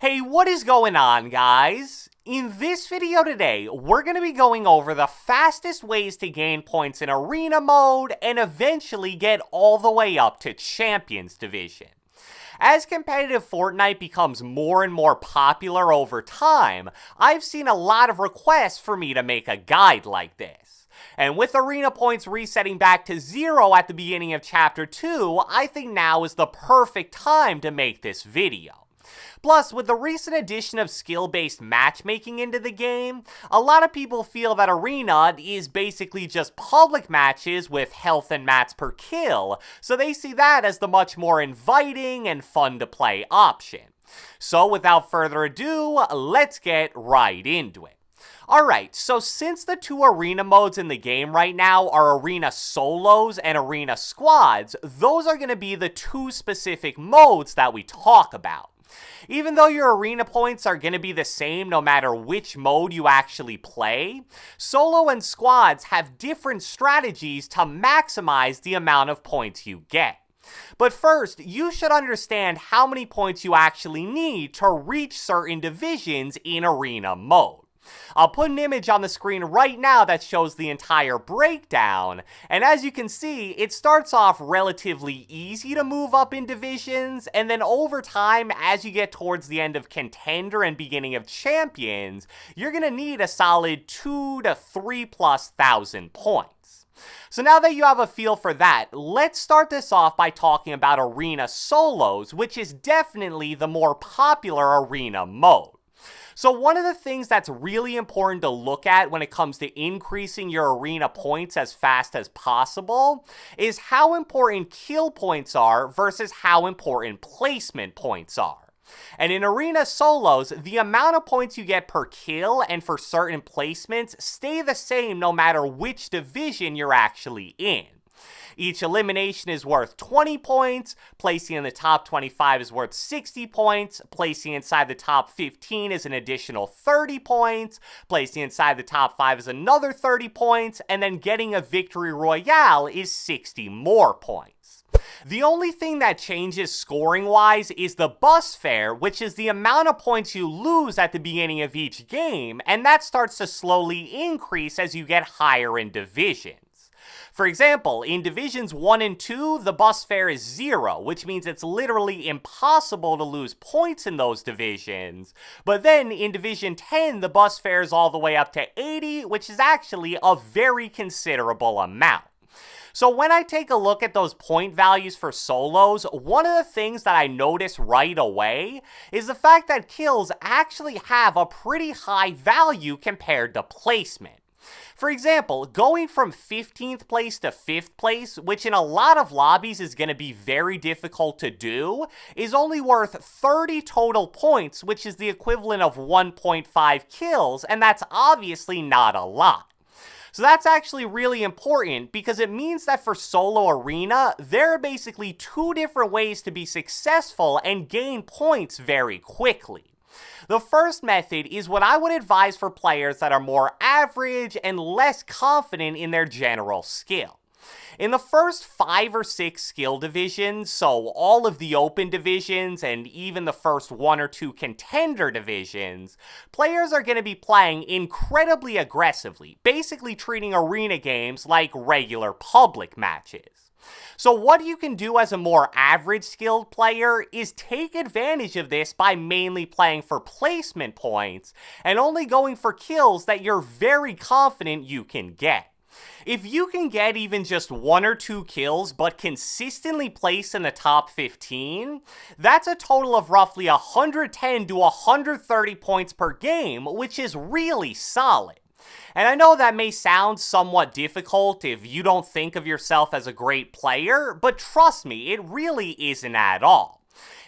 Hey, what is going on, guys? In this video today, we're going to be going over the fastest ways to gain points in Arena mode and eventually get all the way up to Champions Division. As competitive Fortnite becomes more and more popular over time, I've seen a lot of requests for me to make a guide like this. And with arena points resetting back to 0 at the beginning of Chapter 2, I think now is the perfect time to make this video. Plus, with the recent addition of skill-based matchmaking into the game, a lot of people feel that Arena is basically just public matches with health and mats per kill, so they see that as the much more inviting and fun-to-play option. So without further ado, let's get right into it. Alright, so since the two arena modes in the game right now are Arena Solos and Arena Squads, those are going to be the two specific modes that we talk about. Even though your arena points are going to be the same no matter which mode you actually play, solo and squads have different strategies to maximize the amount of points you get. But first, you should understand how many points you actually need to reach certain divisions in arena mode. I'll put an image on the screen right now that shows the entire breakdown, and as you can see, it starts off relatively easy to move up in divisions, and then over time, as you get towards the end of Contender and beginning of Champions, you're gonna need a solid 2 to 3+ thousand points. So now that you have a feel for that, let's start this off by talking about Arena Solos, which is definitely the more popular arena mode. So one of the things that's really important to look at when it comes to increasing your arena points as fast as possible is how important kill points are versus how important placement points are. And in Arena Solos, the amount of points you get per kill and for certain placements stay the same no matter which division you're actually in. Each elimination is worth 20 points, placing in the top 25 is worth 60 points, placing inside the top 15 is an additional 30 points, placing inside the top 5 is another 30 points, and then getting a victory royale is 60 more points. The only thing that changes scoring-wise is the bus fare, which is the amount of points you lose at the beginning of each game, and that starts to slowly increase as you get higher in divisions. For example, in Divisions 1 and 2, the bus fare is 0, which means it's literally impossible to lose points in those divisions. But then in Division 10, the bus fare is all the way up to 80, which is actually a very considerable amount. So when I take a look at those point values for solos, one of the things that I notice right away is the fact that kills actually have a pretty high value compared to placement. For example, going from 15th place to 5th place, which in a lot of lobbies is going to be very difficult to do, is only worth 30 total points, which is the equivalent of 1.5 kills, and that's obviously not a lot. So that's actually really important because it means that for solo arena, there are basically two different ways to be successful and gain points very quickly. The first method is what I would advise for players that are more average and less confident in their general skill. In the first 5 or 6 skill divisions, so all of the open divisions and even the first 1 or 2 contender divisions, players are going to be playing incredibly aggressively, basically treating arena games like regular public matches. So what you can do as a more average skilled player is take advantage of this by mainly playing for placement points and only going for kills that you're very confident you can get. If you can get even just 1 or 2 kills but consistently place in the top 15, that's a total of roughly 110 to 130 points per game, which is really solid. And I know that may sound somewhat difficult if you don't think of yourself as a great player, but trust me, it really isn't at all.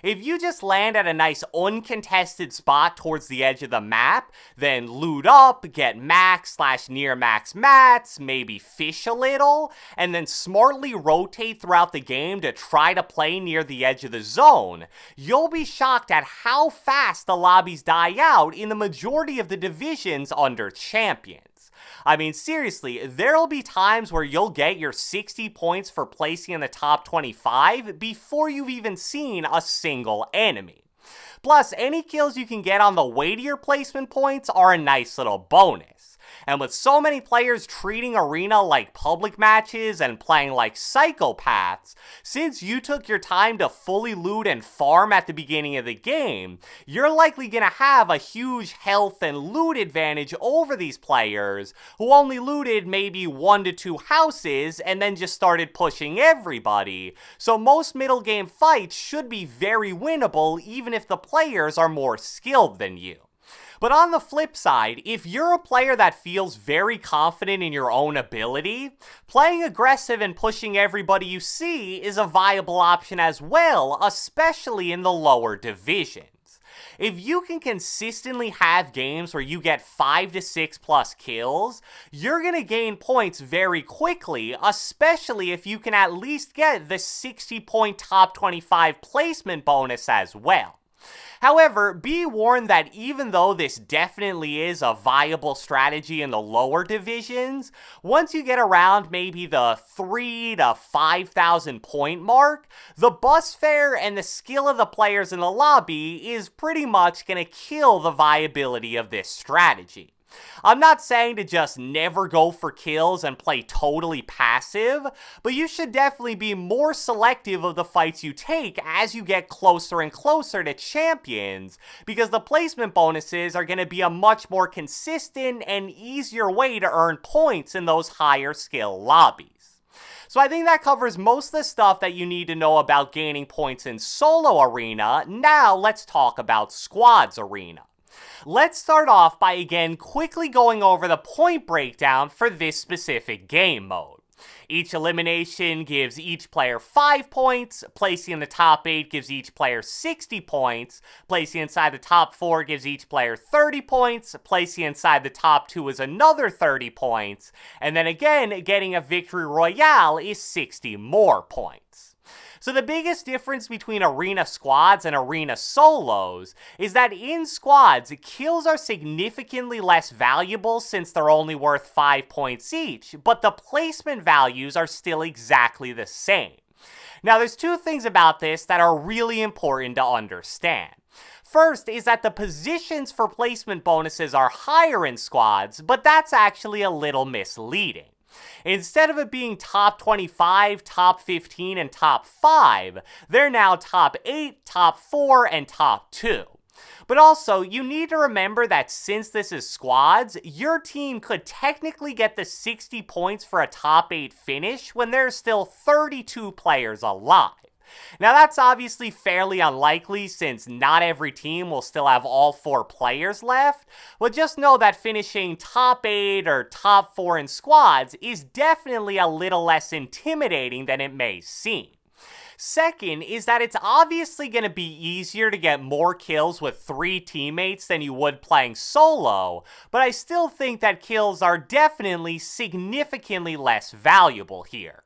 If you just land at a nice uncontested spot towards the edge of the map, then loot up, get max/near max mats, maybe fish a little, and then smartly rotate throughout the game to try to play near the edge of the zone, you'll be shocked at how fast the lobbies die out in the majority of the divisions under Champions. I mean, seriously, there'll be times where you'll get your 60 points for placing in the top 25 before you've even seen a single enemy. Plus, any kills you can get on the way to your placement points are a nice little bonus. And with so many players treating Arena like public matches and playing like psychopaths, since you took your time to fully loot and farm at the beginning of the game, you're likely going to have a huge health and loot advantage over these players who only looted maybe 1 to 2 houses and then just started pushing everybody. So most middle game fights should be very winnable even if the players are more skilled than you. But on the flip side, if you're a player that feels very confident in your own ability, playing aggressive and pushing everybody you see is a viable option as well, especially in the lower divisions. If you can consistently have games where you get 5 to 6 plus kills, you're going to gain points very quickly, especially if you can at least get the 60-point top 25 placement bonus as well. However, be warned that even though this definitely is a viable strategy in the lower divisions, once you get around maybe the 3 to 5,000 point mark, the bus fare and the skill of the players in the lobby is pretty much going to kill the viability of this strategy. I'm not saying to just never go for kills and play totally passive, but you should definitely be more selective of the fights you take as you get closer and closer to champions, because the placement bonuses are going to be a much more consistent and easier way to earn points in those higher skill lobbies. So I think that covers most of the stuff that you need to know about gaining points in solo arena. Now let's talk about squads arena. Let's start off by again quickly going over the point breakdown for this specific game mode. Each elimination gives each player 5 points, placing in the top 8 gives each player 60 points, placing inside the top 4 gives each player 30 points, placing inside the top 2 is another 30 points, and then again, getting a victory royale is 60 more points. So the biggest difference between arena squads and arena solos is that in squads, kills are significantly less valuable since they're only worth 5 points each, but the placement values are still exactly the same. Now there's 2 things about this that are really important to understand. First is that the positions for placement bonuses are higher in squads, but that's actually a little misleading. Instead of it being top 25, top 15, and top 5, they're now top 8, top 4, and top 2. But also, you need to remember that since this is squads, your team could technically get the 60 points for a top 8 finish when there's still 32 players alive. Now that's obviously fairly unlikely since not every team will still have all 4 players left, but just know that finishing top 8 or top 4 in squads is definitely a little less intimidating than it may seem. Second is that it's obviously going to be easier to get more kills with 3 teammates than you would playing solo, but I still think that kills are definitely significantly less valuable here.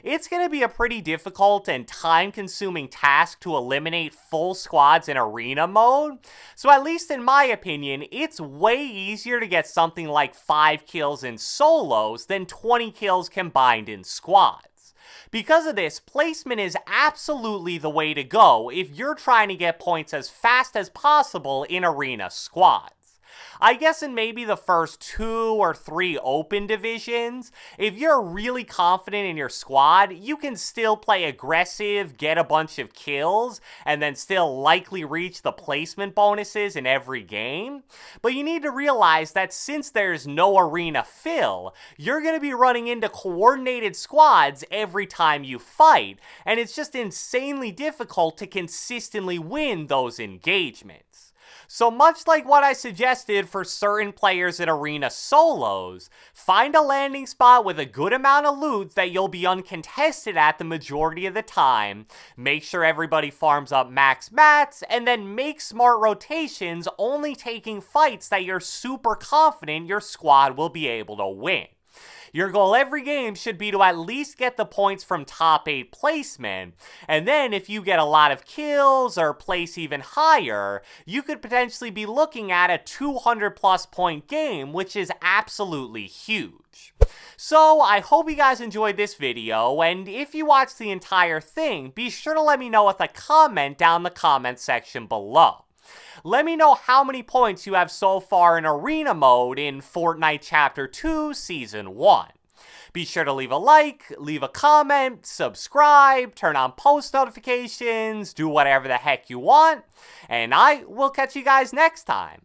It's going to be a pretty difficult and time-consuming task to eliminate full squads in arena mode, so at least in my opinion, it's way easier to get something like 5 kills in solos than 20 kills combined in squads. Because of this, placement is absolutely the way to go if you're trying to get points as fast as possible in arena squads. I guess in maybe the first 2 or 3 open divisions, if you're really confident in your squad, you can still play aggressive, get a bunch of kills, and then still likely reach the placement bonuses in every game. But you need to realize that since there's no arena fill, you're going to be running into coordinated squads every time you fight, and it's just insanely difficult to consistently win those engagements. So much like what I suggested for certain players in arena solos, find a landing spot with a good amount of loot that you'll be uncontested at the majority of the time, make sure everybody farms up max mats, and then make smart rotations, only taking fights that you're super confident your squad will be able to win. Your goal every game should be to at least get the points from top 8 placement, and then if you get a lot of kills or place even higher, you could potentially be looking at a 200 plus point game, which is absolutely huge. So I hope you guys enjoyed this video, and if you watched the entire thing, be sure to let me know with a comment down in the comment section below. Let me know how many points you have so far in Arena Mode in Fortnite Chapter 2 Season 1. Be sure to leave a like, leave a comment, subscribe, turn on post notifications, do whatever the heck you want, and I will catch you guys next time.